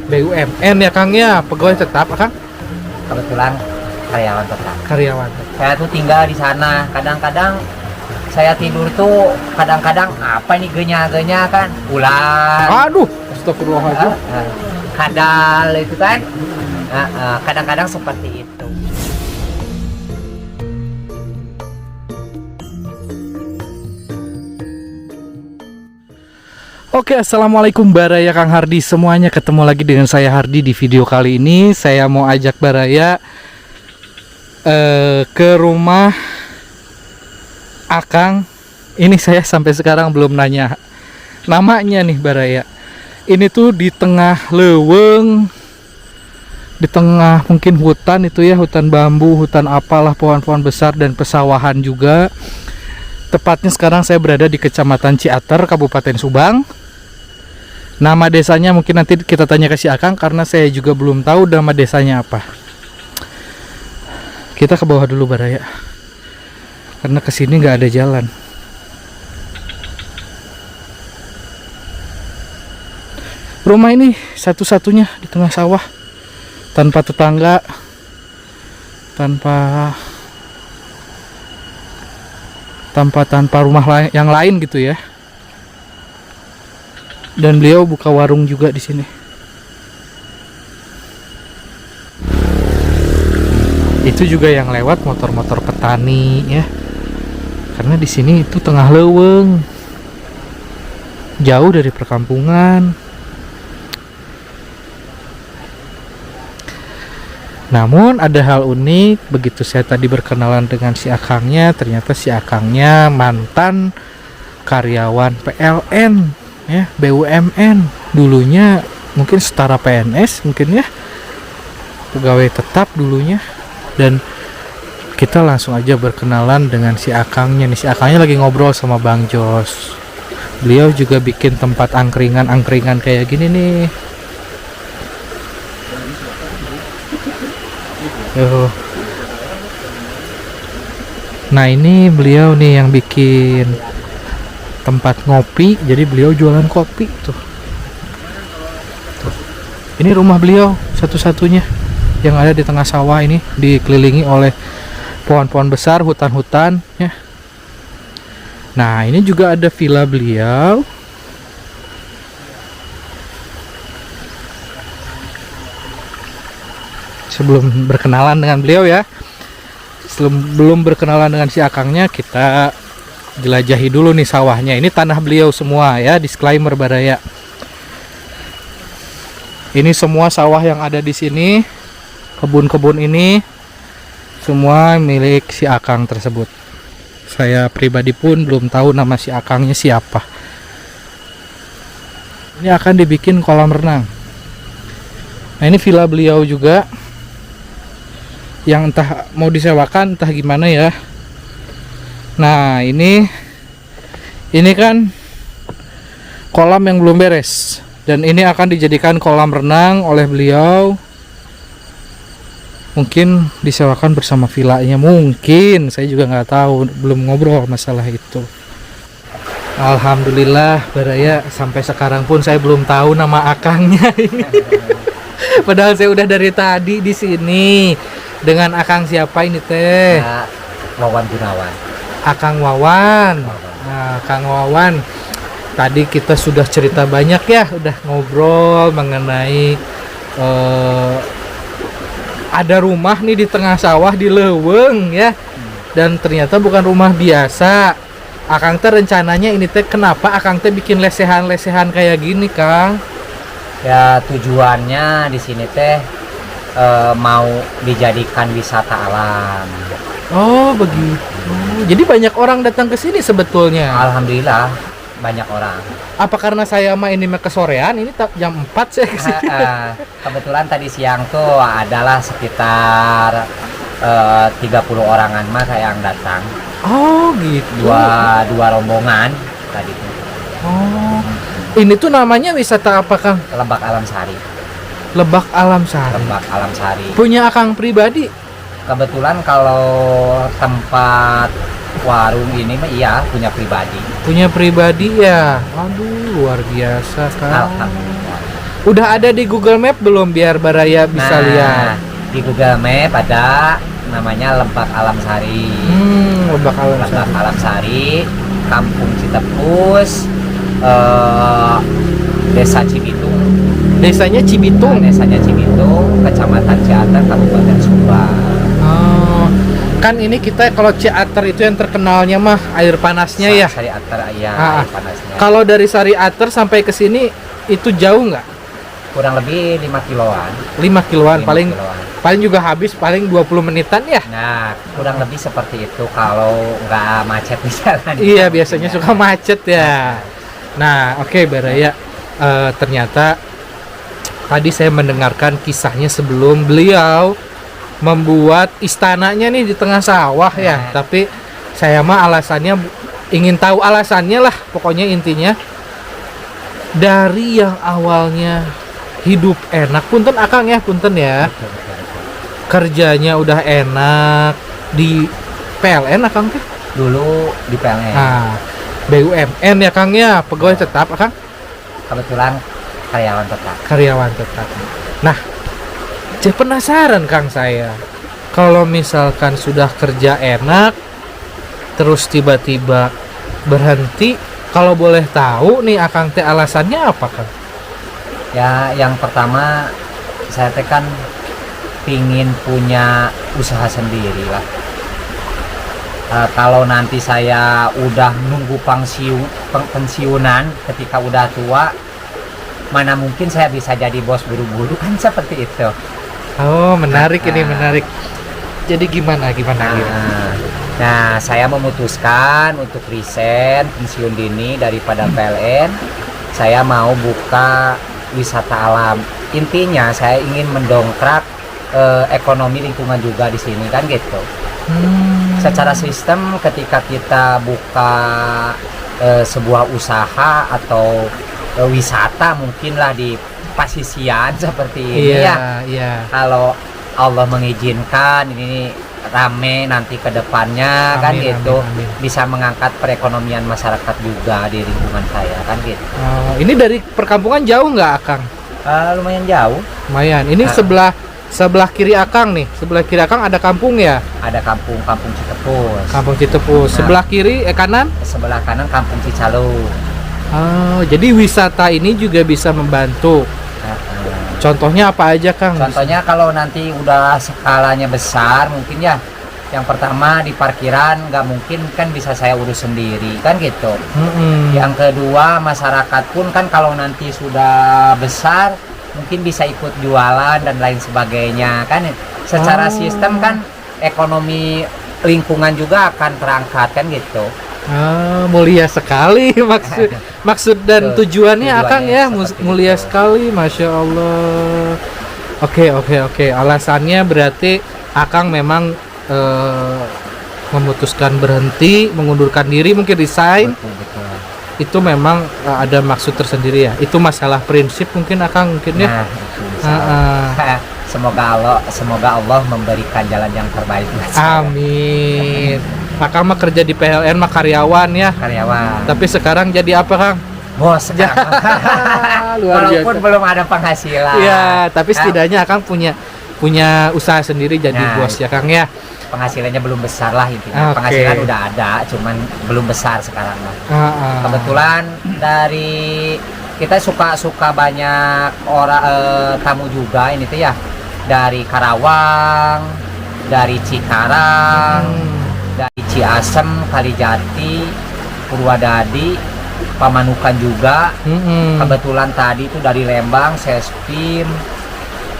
BUMN ya Kang ya, pegawai tetap Kang? Kebetulan karyawan tetap. Karyawan. Saya tuh tinggal di sana. Kadang-kadang saya tidur tuh kadang-kadang apa ini genya-genya kan ular. Aduh, astagfirullahaladzim. Kadal itu kan. Kadang-kadang seperti itu. Oke, assalamualaikum Baraya Kang Hardi semuanya, ketemu lagi dengan saya Hardi. Di video kali ini saya mau ajak Baraya ke rumah Akang. Ini saya sampai sekarang belum nanya namanya nih Baraya. Ini tuh di tengah leuweung, di tengah mungkin hutan itu ya, hutan bambu, hutan apalah, pohon-pohon besar dan pesawahan juga. Tepatnya sekarang saya berada di Kecamatan Ciater, Kabupaten Subang. Nama desanya mungkin nanti kita tanya ke si Akang, karena saya juga belum tahu nama desanya apa. Kita ke bawah dulu Baraya, karena kesini nggak ada jalan. Rumah ini satu-satunya di tengah sawah, tanpa tetangga, tanpa rumah yang lain gitu ya. Dan beliau buka warung juga di sini. Itu juga yang lewat motor-motor petani ya. Karena di sini itu tengah leuweung, jauh dari perkampungan. Namun ada hal unik, begitu saya tadi berkenalan dengan si Akangnya, ternyata si Akangnya mantan karyawan PLN ya, BUMN. Dulunya mungkin setara PNS mungkin ya, pegawai tetap dulunya. Dan kita langsung aja berkenalan dengan si Akangnya nih. Si Akangnya lagi ngobrol sama Bang Jos. Beliau juga bikin tempat angkringan kayak gini nih. Nah ini beliau nih yang bikin tempat ngopi, jadi beliau jualan kopi tuh. Ini rumah beliau satu-satunya yang ada di tengah sawah ini, dikelilingi oleh pohon-pohon besar, hutan-hutan ya. Nah ini juga ada villa beliau. Sebelum berkenalan dengan beliau ya, belum berkenalan dengan si Akangnya, kita jelajahi dulu nih sawahnya. Ini tanah beliau semua ya, disclaimer Baraya. Ini semua sawah yang ada di sini, kebun-kebun ini semua milik si Akang tersebut. Saya pribadi pun belum tahu nama si Akangnya siapa. Ini akan dibikin kolam renang. Nah ini villa beliau juga, yang entah mau disewakan entah gimana ya. Nah ini kan kolam yang belum beres, dan ini akan dijadikan kolam renang oleh beliau. Mungkin disewakan bersama villanya, mungkin saya juga nggak tahu, belum ngobrol masalah itu. Alhamdulillah Baraya, sampai sekarang pun saya belum tahu nama Akangnya. Padahal saya udah dari tadi di sini dengan Akang siapa ini teh? Wawan Gunawan. Akang Wawan. Nah, Kang Wawan, tadi kita sudah cerita banyak ya, udah ngobrol mengenai ada rumah nih di tengah sawah di leuweung ya. Dan ternyata bukan rumah biasa. Akang teh rencananya ini teh, kenapa Akang teh bikin lesehan-lesehan kayak gini, Kang? Ya tujuannya di sini teh mau dijadikan wisata alam. Oh begitu. Jadi banyak orang datang ke sini sebetulnya. Alhamdulillah banyak orang. Apa karena saya mah ini mah kesorean, ini jam 4 saya ke sini. Kebetulan tadi siang tuh adalah sekitar 30 orangan mah yang datang. Oh gitu. Dua rombongan tadi tuh. Oh. Ini tuh namanya wisata apa, Kang? Lebak Alam Sari. Lebak Alam Sari. Lebak Alam Sari. Punya Akang pribadi? Kebetulan kalau tempat warung ini mah iya punya pribadi. Punya pribadi ya. Aduh luar biasa, Kang. Alhamdulillah. Udah ada di Google Map belum biar Baraya bisa lihat? Di Google Map ada namanya Lebak Alam Sari. Lebak Alam Lebak Sari. Alam Sari, Kampung Citepus, Desa Cibitung. Desanya Cibitung. Desanya Cibitung, Kecamatan Ciater, Kabupaten Subang. Oh, kan ini kita kalau Ciater itu yang terkenalnya mah air panasnya ya. Sari Ater ya, Ah, air panasnya. Kalau dari Sari Ater sampai ke sini itu jauh nggak? Kurang lebih 5 kiloan. 5 kiloan 5 paling kiloan. paling juga habis paling 20 menitan ya. Nah, kurang lebih seperti itu kalau nggak macet di jalan. Iya, biasanya suka macet ya. Nah, oke Baraya. Ternyata tadi saya mendengarkan kisahnya sebelum beliau membuat istananya nih di tengah sawah ya. Tapi saya mah alasannya ingin tahu alasannya lah. Pokoknya intinya dari yang awalnya hidup enak, punten Akang ya, punten ya. Betul, betul, betul. Kerjanya udah enak di PLN Akang teh. Dulu di PLN. Nah, BUMN ya Kang ya, pegawai tetap Akang, Kebetulan karyawan tetap. karyawan tetap. Nah, saya penasaran Kang saya. Kalau misalkan sudah kerja enak terus tiba-tiba berhenti, kalau boleh tahu nih Akang teh alasannya apa Kang? Ya, yang pertama saya teh kan pingin punya usaha sendiri lah. Kalau nanti saya udah nunggu pensiunan ketika udah tua, mana mungkin saya bisa jadi bos buru-buru kan seperti itu. Oh, menarik ini menarik. Jadi gimana gimana? Nah, saya memutuskan untuk resign pensiun dini daripada PLN. Saya mau buka wisata alam. Intinya saya ingin mendongkrak ekonomi lingkungan juga di sini kan gitu. Secara sistem ketika kita buka sebuah usaha atau wisata mungkinlah di pasisian seperti ini ya. Iya. Kalau Allah mengizinkan ini rame nanti ke depannya kan gitu, amin. bisa mengangkat perekonomian masyarakat juga di lingkungan saya kan gitu. Ini dari perkampungan jauh nggak Akang? Lumayan jauh. Lumayan. Ini sebelah kiri Akang nih. Sebelah kiri Akang ada kampung ya? Ada kampung Citepus. Kampung Citepus. Sebelah kiri kanan? Sebelah kanan Kampung Cicalung. Oh, jadi wisata ini juga bisa membantu. Contohnya apa aja Kang? Contohnya kalau nanti udah skalanya besar mungkin ya, yang pertama di parkiran nggak mungkin kan bisa saya urus sendiri kan gitu. Yang kedua masyarakat pun kan kalau nanti sudah besar mungkin bisa ikut jualan dan lain sebagainya kan. Secara sistem kan ekonomi lingkungan juga akan terangkat kan gitu. Mulia sekali maksud dan tujuannya Akang ya, mulia itu. sekali, Masya Allah. Oke. Alasannya berarti Akang memang memutuskan berhenti, mengundurkan diri, mungkin resign. Betul. Itu memang ada maksud tersendiri ya. Itu masalah prinsip mungkin Akang mungkin ya. Nah, itu bisa. Semoga Allah memberikan jalan yang terbaik buat saya. Amin. Akang mah kerja di PLN mah karyawan ya. Karyawan. Tapi sekarang jadi apa Kang? Bos sekarang. Luar Walaupun biasa. belum ada penghasilan. Iya, tapi setidaknya Akang punya usaha sendiri jadi Nah, bos ya Kang ya. Penghasilannya belum besar lah intinya. Oke. Penghasilan udah ada, cuman belum besar sekarang lah. Ah. Kebetulan dari kita suka banyak orang tamu juga ini tuh ya, dari Karawang, dari Cikarang, dari Ciasem, Kalijati, Purwadadi, Pamanukan juga. Kebetulan tadi itu dari Lembang, Sespim,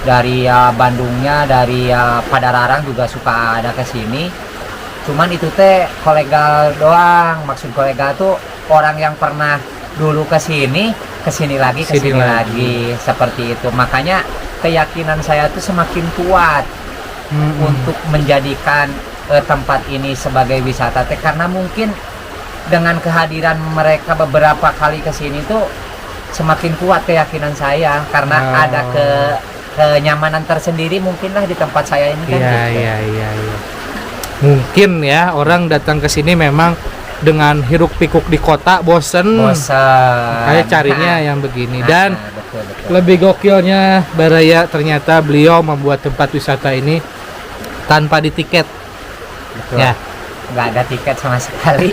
dari Bandungnya, dari Padararang juga suka ada ke sini. Cuman itu teh kolega doang. Maksud kolega tuh orang yang pernah dulu ke sini lagi, ke sini lagi. Seperti itu. Makanya keyakinan saya tuh semakin kuat untuk menjadikan tempat ini sebagai wisata teh, karena mungkin dengan kehadiran mereka beberapa kali ke sini tuh semakin kuat keyakinan saya karena ada kenyamanan tersendiri mungkinlah di tempat saya ini kan. Iya. Mungkin ya orang datang ke sini memang dengan hiruk pikuk di kota bosen. Saya carinya yang begini. Dan betul. lebih gokilnya Baraya, ternyata beliau membuat tempat wisata ini tanpa ditiket. Betul. Ya. Nggak ada tiket sama sekali.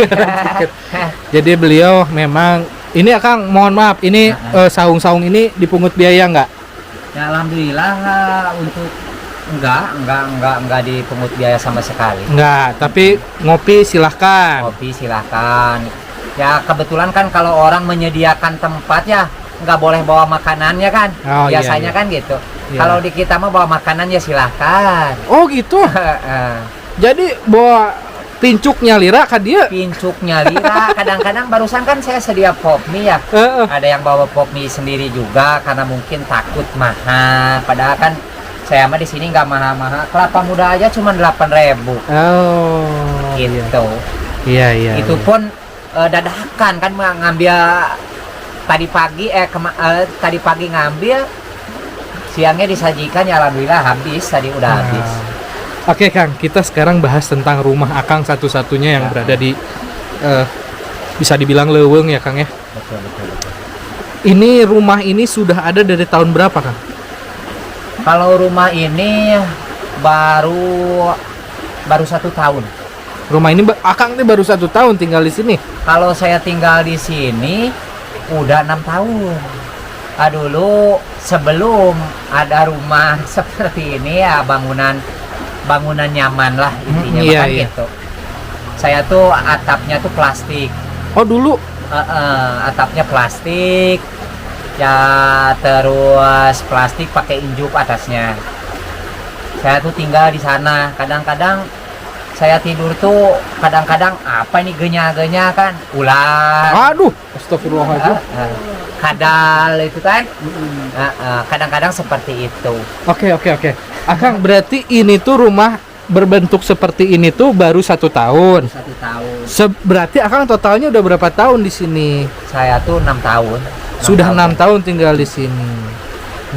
Jadi beliau memang ini Akang, mohon maaf, ini saung-saung ini dipungut biaya nggak? Ya alhamdulillah untuk enggak dipungut biaya sama sekali. Nggak, tapi ngopi silahkan. Kopi silahkan. Ya kebetulan kan kalau orang menyediakan tempat ya nggak boleh bawa makanannya kan. Oh, biasanya iya. kan gitu. Iya. Kalau di kita mah bawa makanan ya silahkan. Oh gitu. Jadi bawa pincuknya lira kan dia. Pincuknya lira. Kadang-kadang barusan kan saya sedia pop mie ya. Ada yang bawa pop mie sendiri juga karena mungkin takut mahal. Padahal kan saya mah di sini nggak mahal-mahal. Kelapa muda aja cuma 8.000. Oh. Gitu. Iya. Itu pun dadakan kan ngambil tadi pagi ngambil, siangnya disajikan ya alhamdulillah habis, tadi udah habis. Oke Kang, kita sekarang bahas tentang rumah Akang satu-satunya yang berada di bisa dibilang leuweung ya Kang ya. Betul. Ini rumah ini sudah ada dari tahun berapa Kang? Kalau rumah ini baru 1 tahun. Rumah ini Akang ini baru 1 tahun tinggal di sini. Kalau saya tinggal di sini udah 6 tahun. Dulu sebelum ada rumah seperti ini ya bangunan nyaman lah intinya. Iya. Gitu. Saya tuh atapnya tuh plastik. Oh dulu? Atapnya plastik. Ya terus plastik pakai injuk atasnya. Saya tuh tinggal di sana. Kadang-kadang saya tidur tuh kadang-kadang apa ini genya-genya kan ular. Aduh, astagfirullahaladzim. Kadal itu kan. Kadang-kadang seperti itu. Oke. Akang berarti ini tuh rumah berbentuk seperti ini tuh baru 1 tahun. 1 tahun. Berarti Akang totalnya udah berapa tahun di sini? Saya tuh 6 tahun. Sudah 6 tahun tinggal di sini.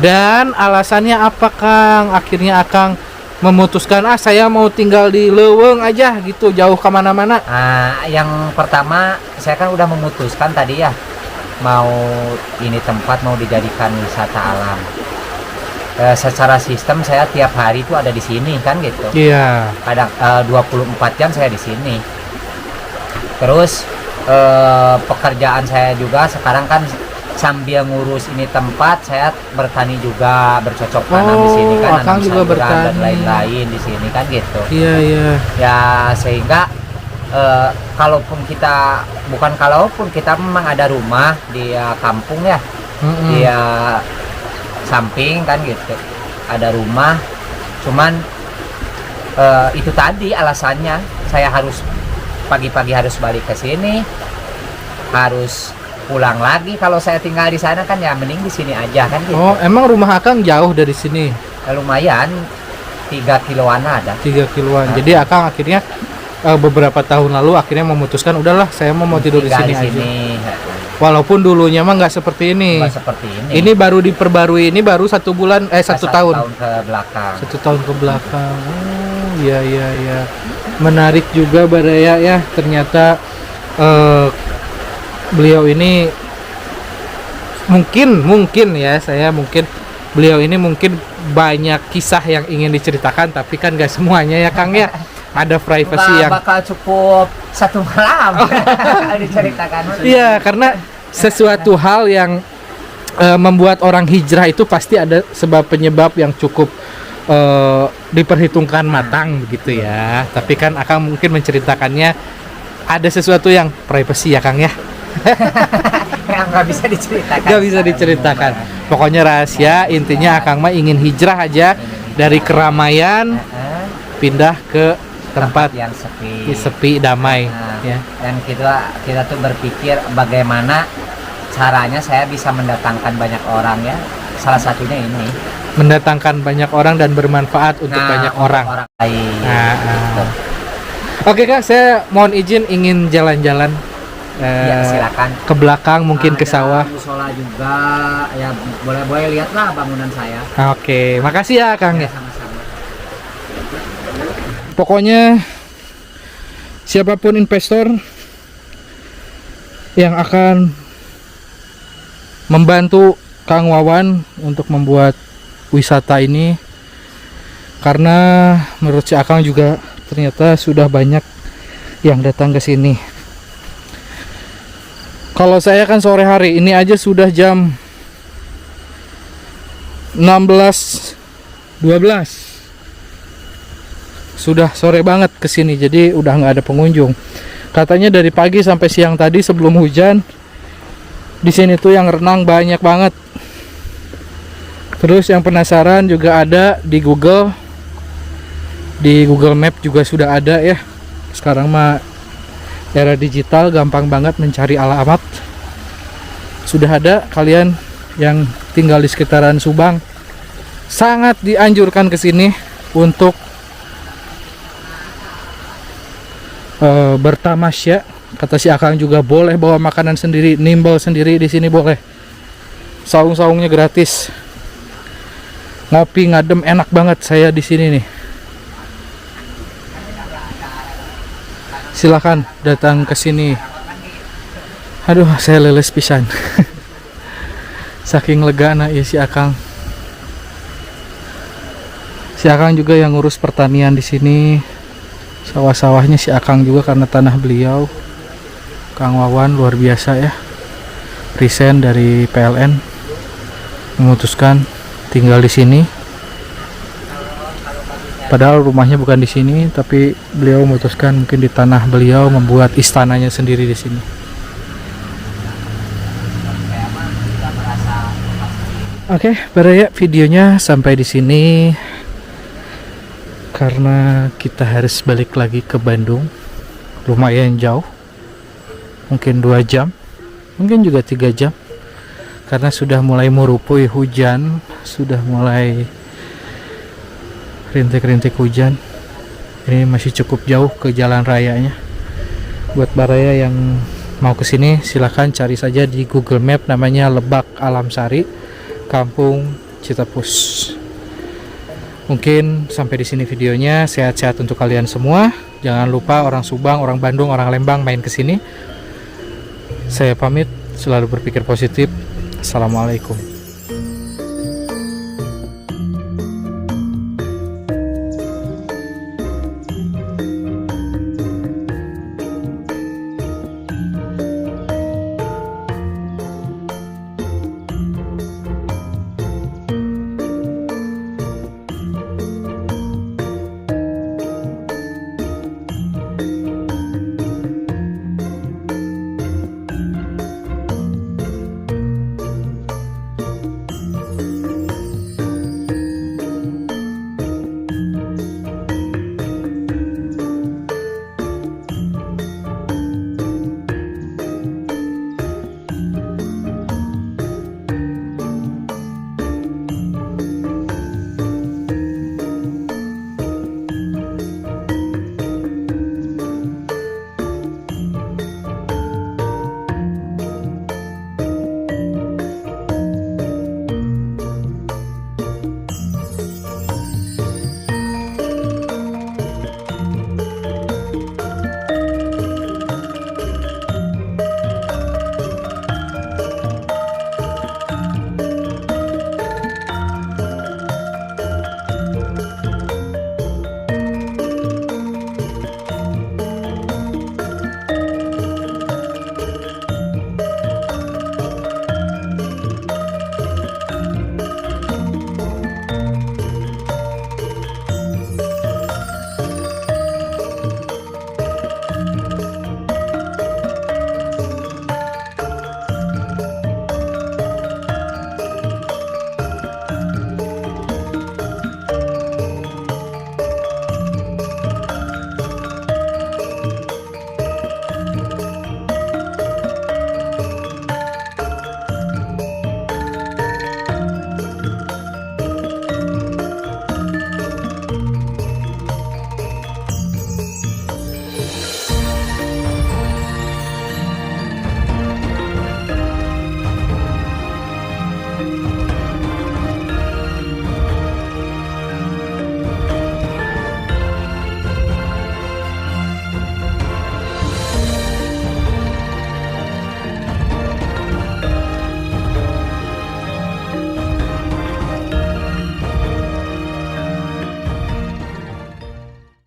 Dan alasannya apa Kang? Akhirnya Akang memutuskan saya mau tinggal di Leuweung aja gitu, jauh kemana-mana. Yang pertama saya kan udah memutuskan tadi ya mau ini tempat mau dijadikan wisata alam. Secara sistem saya tiap hari itu ada di sini kan gitu. Iya. Kadang 24 jam saya di sini. Terus pekerjaan saya juga sekarang kan sambil ngurus ini tempat, saya bertani juga, bercocok tanam di sini kan, Akang juga bertani dan lain-lain di sini kan gitu. Iya. Ya sehingga kalaupun kita memang ada rumah di kampung ya, di samping kan gitu, ada rumah, cuman itu tadi alasannya saya harus pagi-pagi harus balik ke sini, harus pulang lagi. Kalau saya tinggal di sana kan ya mending di sini aja kan gitu. Oh, emang rumah Akang jauh dari sini? Lumayan 3 kiloan ada. 3 kiloan. Jadi Akang akhirnya beberapa tahun lalu akhirnya memutuskan udahlah saya mau tidur di sini aja. Walaupun dulunya mah nggak seperti ini. Nggak seperti ini. Ini baru diperbarui, ini baru 1 bulan 1 tahun. 1 tahun ke belakang. 1 tahun ke belakang. Oh, iya. Menarik juga Baraya ya. Ternyata beliau ini mungkin beliau ini mungkin banyak kisah yang ingin diceritakan, tapi kan gak semuanya ya Kang ya. Ada privacy yang bakal cukup 1 malam diceritakan. Iya, karena sesuatu hal yang membuat orang hijrah itu pasti ada sebab penyebab yang cukup diperhitungkan matang begitu ya. Tapi kan Akang mungkin menceritakannya ada sesuatu yang privacy ya Kang ya. Yang nggak bisa diceritakan. Nggak bisa diceritakan. Pokoknya rahasia, intinya Akang mah ingin hijrah aja dari keramaian pindah ke tempat yang sepi damai. Ya. Dan kita tuh berpikir bagaimana caranya saya bisa mendatangkan banyak orang ya. Salah satunya ini. Mendatangkan banyak orang dan bermanfaat untuk banyak orang lain. Gitu. Oke Kak, saya mohon izin ingin jalan-jalan. Ya silakan ke belakang mungkin ke sawah. Musola juga ya, boleh lihatlah bangunan saya. Oke, makasih ya Kang ya. Sama-sama. Pokoknya siapapun investor yang akan membantu Kang Wawan untuk membuat wisata ini, karena menurut si Akang juga ternyata sudah banyak yang datang ke sini. Kalau saya kan sore hari, ini aja sudah jam 16.12, sudah sore banget ke sini, jadi udah nggak ada pengunjung. Katanya dari pagi sampai siang tadi sebelum hujan di sini tuh yang renang banyak banget. Terus yang penasaran juga ada di Google Map juga sudah ada ya. Sekarang mah era digital, gampang banget mencari alamat. Sudah ada. Kalian yang tinggal di sekitaran Subang sangat dianjurkan ke sini untuk bertamasya. Kata si Akang juga boleh bawa makanan sendiri, nimbel sendiri di sini boleh. Saung-saungnya gratis. Ngopi ngadem enak banget saya di sini nih. Silakan datang ke sini. Aduh, saya leles pisan. Saking legana ya si Akang. Si Akang juga yang ngurus pertanian di sini. Sawah-sawahnya si Akang juga karena tanah beliau. Kang Wawan luar biasa ya. Resign dari PLN, memutuskan tinggal di sini. Padahal rumahnya bukan di sini, tapi beliau memutuskan mungkin di tanah beliau membuat istananya sendiri di sini. Oke, baraya videonya sampai di sini karena kita harus balik lagi ke Bandung. Lumayan jauh. Mungkin 2 jam, mungkin juga 3 jam. Karena sudah mulai merupui hujan, sudah mulai rintik-rintik hujan. Ini masih cukup jauh ke jalan rayanya. Buat baraya yang mau kesini silahkan cari saja di Google Map, namanya Lebak Alam Sari, Kampung Citepus. Mungkin sampai di sini videonya. Sehat-sehat untuk kalian semua. Jangan lupa orang Subang, orang Bandung, orang Lembang main kesini. Saya pamit, selalu berpikir positif. Assalamualaikum.